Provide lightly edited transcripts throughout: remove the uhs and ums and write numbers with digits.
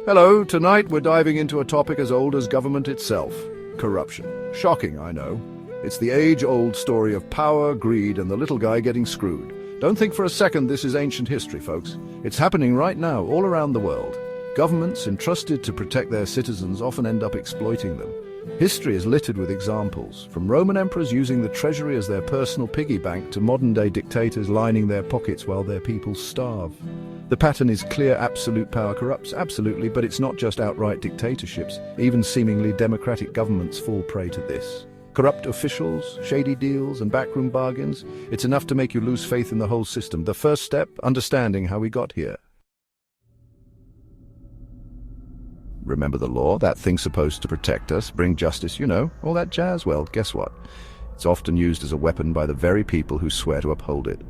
Hello, tonight we're diving into a topic as old as government itself: corruption. Shocking, I know. It's the age-old story of power, greed, and the little guy getting screwed. Don't think for a second this is ancient history, folks. It's happening right now, all around the world. Governments entrusted to protect their citizens often end up exploiting them. History is littered with examples, from Roman emperors using the treasury as their personal piggy bank to modern-day dictators lining their pockets while their people starve. The pattern is clear: absolute power corrupts, absolutely, but it's not just outright dictatorships. Even seemingly democratic governments fall prey to this. Corrupt officials, shady deals, and backroom bargains. It's enough to make you lose faith in the whole system. The first step, understanding how we got here. Remember the law, that thing supposed to protect us, bring justice, all that jazz? Well, guess what? It's often used as a weapon by the very people who swear to uphold it.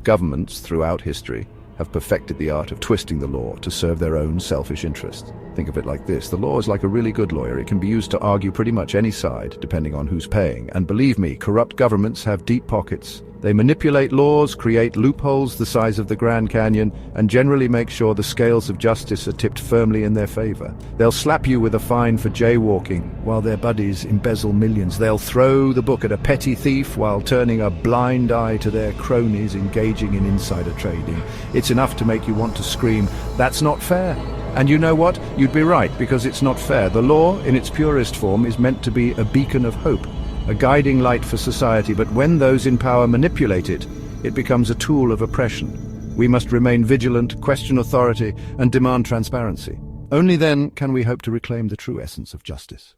Governments throughout history have perfected the art of twisting the law to serve their own selfish interests. Think of it like this: the law is like a really good lawyer. It can be used to argue pretty much any side, depending on who's paying. And believe me, corrupt governments have deep pockets. They manipulate laws, create loopholes the size of the Grand Canyon, and generally make sure the scales of justice are tipped firmly in their favor. They'll slap you with a fine for jaywalking, while their buddies embezzle millions. They'll throw the book at a petty thief while turning a blind eye to their cronies engaging in insider trading. It's enough to make you want to scream, "That's not fair." And you know what? You'd be right, because it's not fair. The law, in its purest form, is meant to be a beacon of hope, a guiding light for society, but when those in power manipulate it, it becomes a tool of oppression. We must remain vigilant, question authority, and demand transparency. Only then can we hope to reclaim the true essence of justice.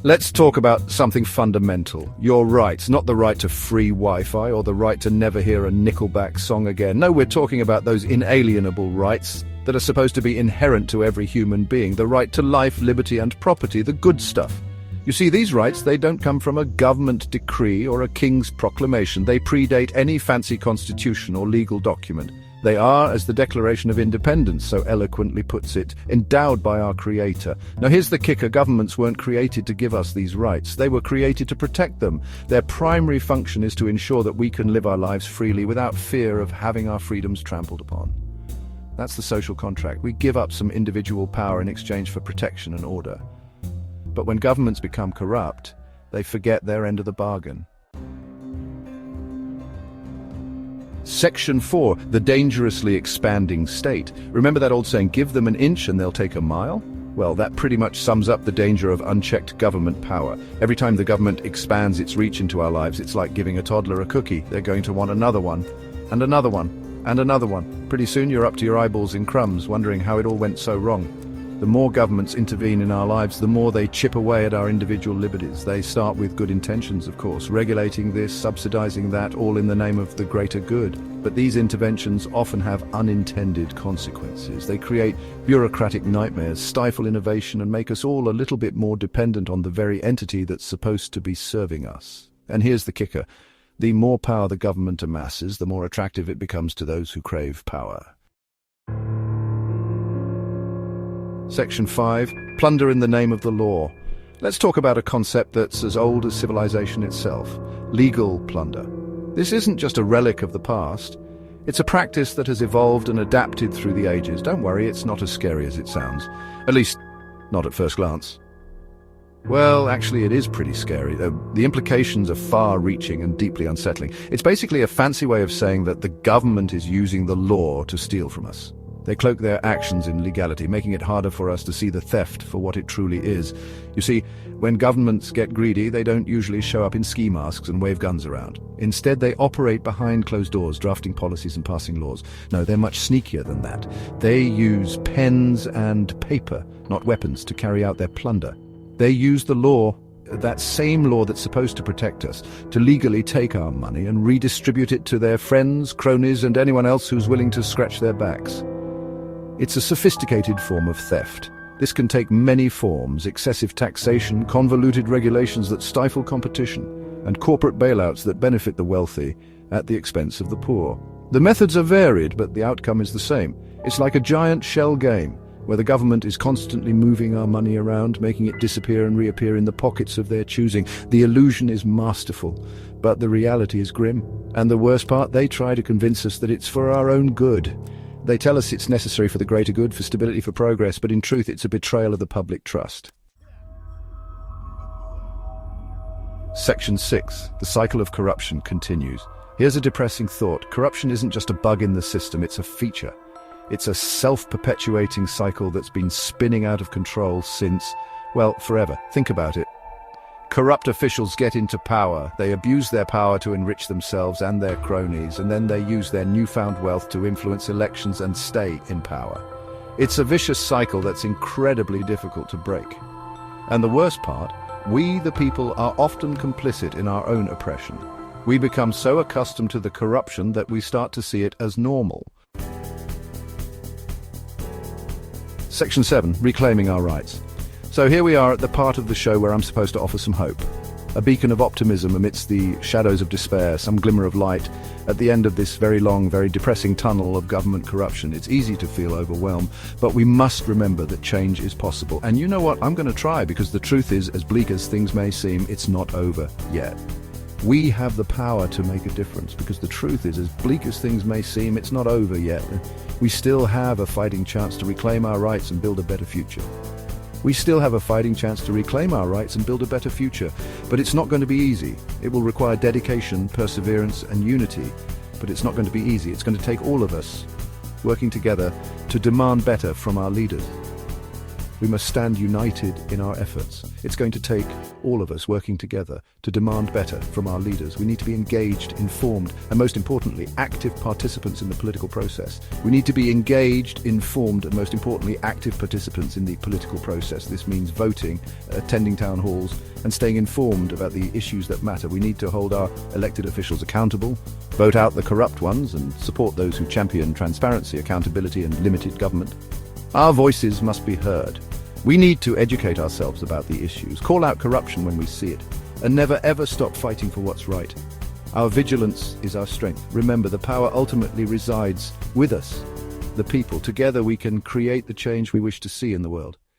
Let's talk about something fundamental: your rights, not the right to free Wi-Fi or the right to never hear a Nickelback song again. No, we're talking about those inalienable rights that are supposed to be inherent to every human being: the right to life, liberty, and property, the good stuff. You see, these rights, they don't come from a government decree or a king's proclamation. They predate any fancy constitution or legal document. They are, as the Declaration of Independence so eloquently puts it, endowed by our Creator. Now here's the kicker: governments weren't created to give us these rights. They were created to protect them. Their primary function is to ensure that we can live our lives freely without fear of having our freedoms trampled upon. That's the social contract. We give up some individual power in exchange for protection and order. But when governments become corrupt, they forget their end of the bargain. Section 4, the dangerously expanding state. Remember that old saying, give them an inch and they'll take a mile? Well, that pretty much sums up the danger of unchecked government power. Every time the government expands its reach into our lives, it's like giving a toddler a cookie. They're going to want another one, and another one, and another one. Pretty soon you're up to your eyeballs in crumbs, wondering how it all went so wrong. The more governments intervene in our lives, the more they chip away at our individual liberties. They start with good intentions, of course, regulating this, subsidizing that, all in the name of the greater good. But these interventions often have unintended consequences. They create bureaucratic nightmares, stifle innovation, and make us all a little bit more dependent on the very entity that's supposed to be serving us. And here's the kicker: the more power the government amasses, the more attractive it becomes to those who crave power. Section 5, plunder in the name of the law. Let's talk about a concept that's as old as civilization itself: legal plunder. This isn't just a relic of the past. It's a practice that has evolved and adapted through the ages. Don't worry, it's not as scary as it sounds. At least, not at first glance. Well, actually, it is pretty scary. The implications are far-reaching and deeply unsettling. It's basically a fancy way of saying that the government is using the law to steal from us. They cloak their actions in legality, making it harder for us to see the theft for what it truly is. You see, when governments get greedy, they don't usually show up in ski masks and wave guns around. Instead, they operate behind closed doors, drafting policies and passing laws. No, they're much sneakier than that. They use pens and paper, not weapons, to carry out their plunder. They use the law, that same law that's supposed to protect us, to legally take our money and redistribute it to their friends, cronies, and anyone else who's willing to scratch their backs. It's a sophisticated form of theft. This can take many forms: excessive taxation, convoluted regulations that stifle competition, and corporate bailouts that benefit the wealthy at the expense of the poor. The methods are varied, but the outcome is the same. It's like a giant shell game. where the government is constantly moving our money around, making it disappear and reappear in the pockets of their choosing. The illusion is masterful, but the reality is grim. And the worst part, they try to convince us that it's for our own good. They tell us it's necessary for the greater good, for stability, for progress, but in truth it's a betrayal of the public trust. Section 6. The cycle of corruption continues. Here's a depressing thought. Corruption isn't just a bug in the system, it's a feature. It's a self-perpetuating cycle that's been spinning out of control since, well, forever. Think about it. Corrupt officials get into power, they abuse their power to enrich themselves and their cronies, and then they use their newfound wealth to influence elections and stay in power. It's a vicious cycle that's incredibly difficult to break. And the worst part, we, the people, are often complicit in our own oppression. We become so accustomed to the corruption that we start to see it as normal. Section 7. Reclaiming our rights. So here we are at the part of the show where I'm supposed to offer some hope. A beacon of optimism amidst the shadows of despair, some glimmer of light at the end of this very long, very depressing tunnel of government corruption. It's easy to feel overwhelmed, but we must remember that change is possible. And you know what? I'm going to try, because the truth is, as bleak as things may seem, it's not over yet. We have the power to make a difference, because the truth is, as bleak as things may seem, it's not over yet. We still have a fighting chance to reclaim our rights and build a better future. We still have a fighting chance to reclaim our rights and build a better future. But it's not going to be easy. It will require dedication, perseverance, and unity. But it's not going to be easy. It's going to take all of us working together to demand better from our leaders. We must stand united in our efforts. It's going to take all of us working together to demand better from our leaders. We need to be engaged, informed, and most importantly, active participants in the political process. We need to be engaged, informed, and most importantly, active participants in the political process. This means voting, attending town halls, and staying informed about the issues that matter. We need to hold our elected officials accountable, vote out the corrupt ones, and support those who champion transparency, accountability, and limited government. Our voices must be heard. We need to educate ourselves about the issues, call out corruption when we see it, and never ever stop fighting for what's right. Our vigilance is our strength. Remember, the power ultimately resides with us, the people. Together we can create the change we wish to see in the world.